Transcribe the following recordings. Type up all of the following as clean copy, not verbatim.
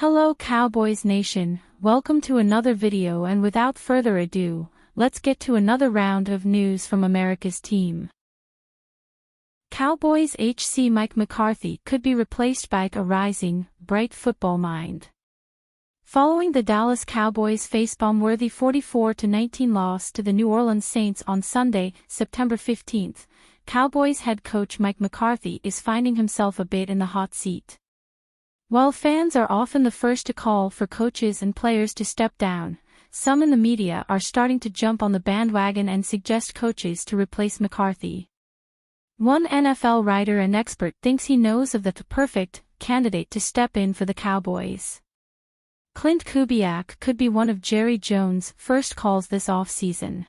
Hello Cowboys Nation, welcome to another video, and without further ado, let's get to another round of news from America's team. Cowboys HC Mike McCarthy could be replaced by a rising, bright football mind. Following the Dallas Cowboys' facepalm-worthy 44-19 loss to the New Orleans Saints on Sunday, September 15, Cowboys head coach Mike McCarthy is finding himself a bit in the hot seat. While fans are often the first to call for coaches and players to step down, some in the media are starting to jump on the bandwagon and suggest coaches to replace McCarthy. One NFL writer and expert thinks he knows of the perfect candidate to step in for the Cowboys. Clint Kubiak could be one of Jerry Jones' first calls this offseason.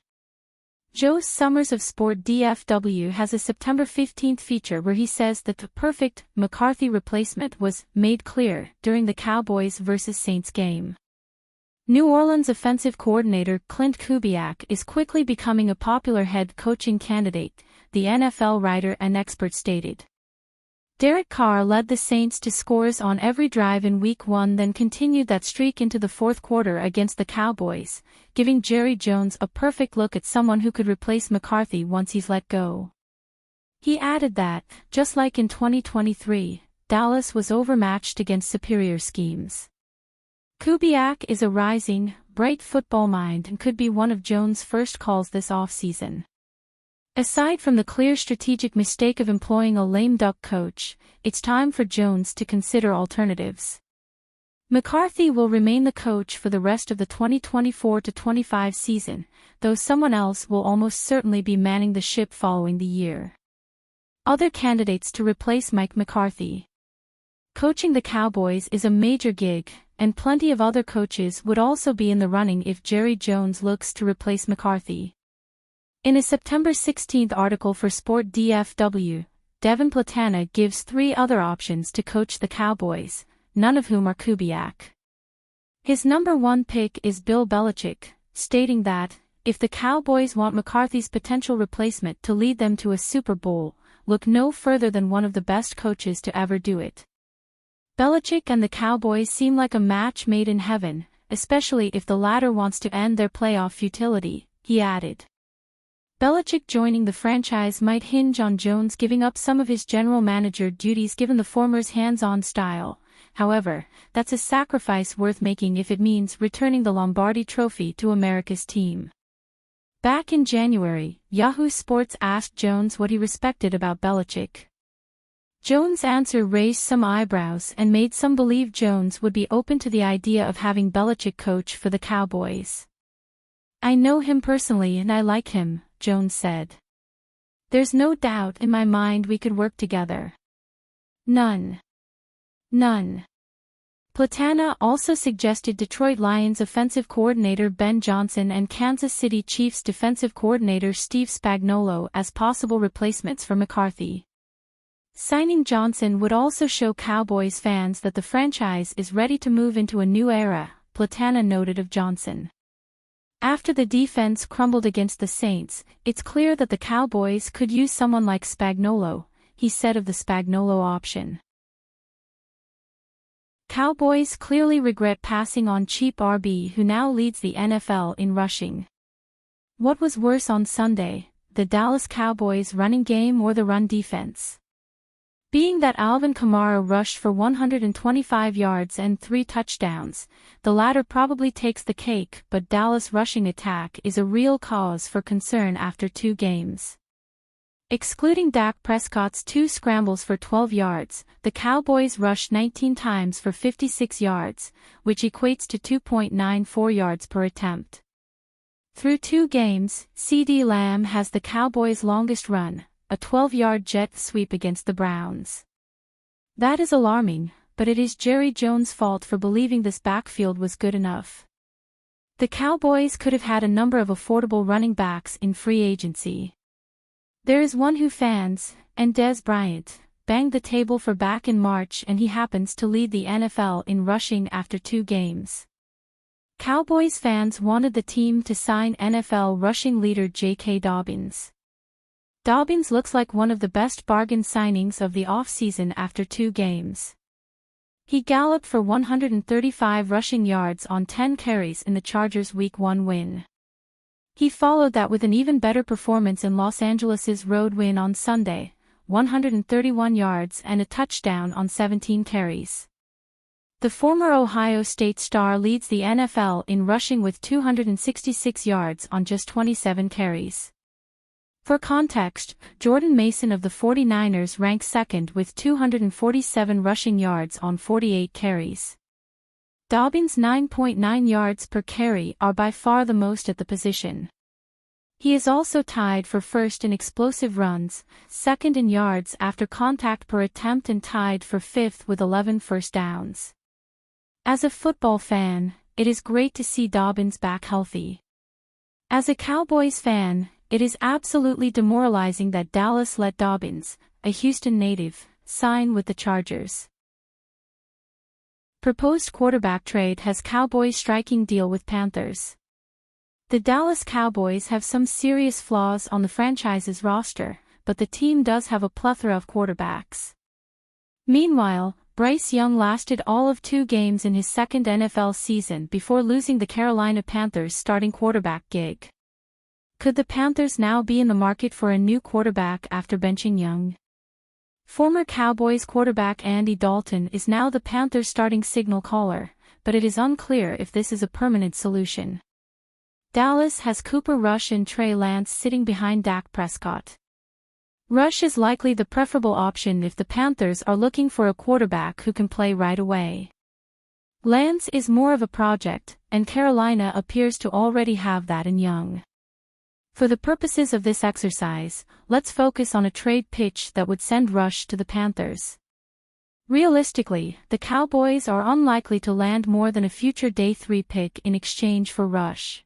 Joe Summers of Sport DFW has a September 15 feature where he says that the perfect McCarthy replacement was made clear during the Cowboys vs. Saints game. New Orleans offensive coordinator Clint Kubiak is quickly becoming a popular head coaching candidate, the NFL writer and expert stated. Derek Carr led the Saints to scores on every drive in Week 1, then continued that streak into the fourth quarter against the Cowboys, giving Jerry Jones a perfect look at someone who could replace McCarthy once he's let go. He added that, just like in 2023, Dallas was overmatched against superior schemes. Kubiak is a rising, bright football mind and could be one of Jones' first calls this offseason. Aside from the clear strategic mistake of employing a lame duck coach, it's time for Jones to consider alternatives. McCarthy will remain the coach for the rest of the 2024-25 season, though someone else will almost certainly be manning the ship following the year. Other candidates to replace Mike McCarthy. Coaching the Cowboys is a major gig, and plenty of other coaches would also be in the running if Jerry Jones looks to replace McCarthy. In a September 16 article for Sport DFW, Devin Platana gives three other options to coach the Cowboys, none of whom are Kubiak. His number one pick is Bill Belichick, stating that, if the Cowboys want McCarthy's potential replacement to lead them to a Super Bowl, look no further than one of the best coaches to ever do it. Belichick and the Cowboys seem like a match made in heaven, especially if the latter wants to end their playoff futility, he added. Belichick joining the franchise might hinge on Jones giving up some of his general manager duties given the former's hands-on style. However, that's a sacrifice worth making if it means returning the Lombardi Trophy to America's team. Back in January, Yahoo Sports asked Jones what he respected about Belichick. Jones' answer raised some eyebrows and made some believe Jones would be open to the idea of having Belichick coach for the Cowboys. "I know him personally and I like him," Jones said. "There's no doubt in my mind we could work together." None. Platana also suggested Detroit Lions offensive coordinator Ben Johnson and Kansas City Chiefs defensive coordinator Steve Spagnuolo as possible replacements for McCarthy. Signing Johnson would also show Cowboys fans that the franchise is ready to move into a new era, Platana noted of Johnson. After the defense crumbled against the Saints, it's clear that the Cowboys could use someone like Spagnuolo, he said of the Spagnuolo option. Cowboys clearly regret passing on cheap RB who now leads the NFL in rushing. What was worse on Sunday, the Dallas Cowboys running game or the run defense? Being that Alvin Kamara rushed for 125 yards and 3 touchdowns, the latter probably takes the cake, but Dallas' rushing attack is a real cause for concern after 2 games. Excluding Dak Prescott's 2 scrambles for 12 yards, the Cowboys rushed 19 times for 56 yards, which equates to 2.94 yards per attempt. Through 2 games, CeeDee Lamb has the Cowboys' longest run, a 12-yard jet sweep against the Browns. That is alarming, but it is Jerry Jones' fault for believing this backfield was good enough. The Cowboys could have had a number of affordable running backs in free agency. There is one who fans, and Dez Bryant, banged the table for back in March, and he happens to lead the NFL in rushing after 2 games. Cowboys fans wanted the team to sign NFL rushing leader J.K. Dobbins. Dobbins looks like one of the best bargain signings of the offseason after 2 games. He galloped for 135 rushing yards on 10 carries in the Chargers' Week 1 win. He followed that with an even better performance in Los Angeles' road win on Sunday, 131 yards and a touchdown on 17 carries. The former Ohio State star leads the NFL in rushing with 266 yards on just 27 carries. For context, Jordan Mason of the 49ers ranks second with 247 rushing yards on 48 carries. Dobbins' 9.9 yards per carry are by far the most at the position. He is also tied for first in explosive runs, second in yards after contact per attempt and tied for fifth with 11 first downs. As a football fan, it is great to see Dobbins back healthy. As a Cowboys fan, it is absolutely demoralizing that Dallas let Dobbins, a Houston native, sign with the Chargers. Proposed quarterback trade has Cowboys striking deal with Panthers. The Dallas Cowboys have some serious flaws on the franchise's roster, but the team does have a plethora of quarterbacks. Meanwhile, Bryce Young lasted all of 2 games in his second NFL season before losing the Carolina Panthers' starting quarterback gig. Could the Panthers now be in the market for a new quarterback after benching Young? Former Cowboys quarterback Andy Dalton is now the Panthers' starting signal caller, but it is unclear if this is a permanent solution. Dallas has Cooper Rush and Trey Lance sitting behind Dak Prescott. Rush is likely the preferable option if the Panthers are looking for a quarterback who can play right away. Lance is more of a project, and Carolina appears to already have that in Young. For the purposes of this exercise, let's focus on a trade pitch that would send Rush to the Panthers. Realistically, the Cowboys are unlikely to land more than a future Day 3 pick in exchange for Rush.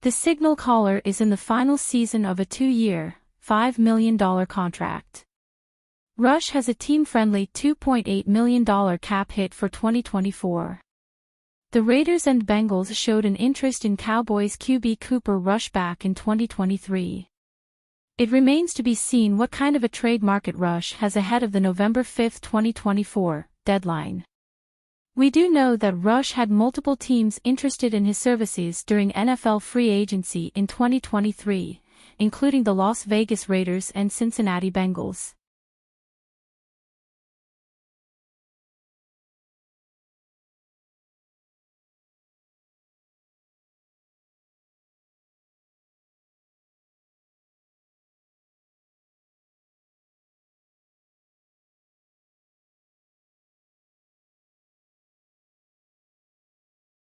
The signal caller is in the final season of a 2-year, $5 million contract. Rush has a team-friendly $2.8 million cap hit for 2024. The Raiders and Bengals showed an interest in Cowboys QB Cooper Rush back in 2023. It remains to be seen what kind of a trade market Rush has ahead of the November 5, 2024, deadline. We do know that Rush had multiple teams interested in his services during NFL free agency in 2023, including the Las Vegas Raiders and Cincinnati Bengals.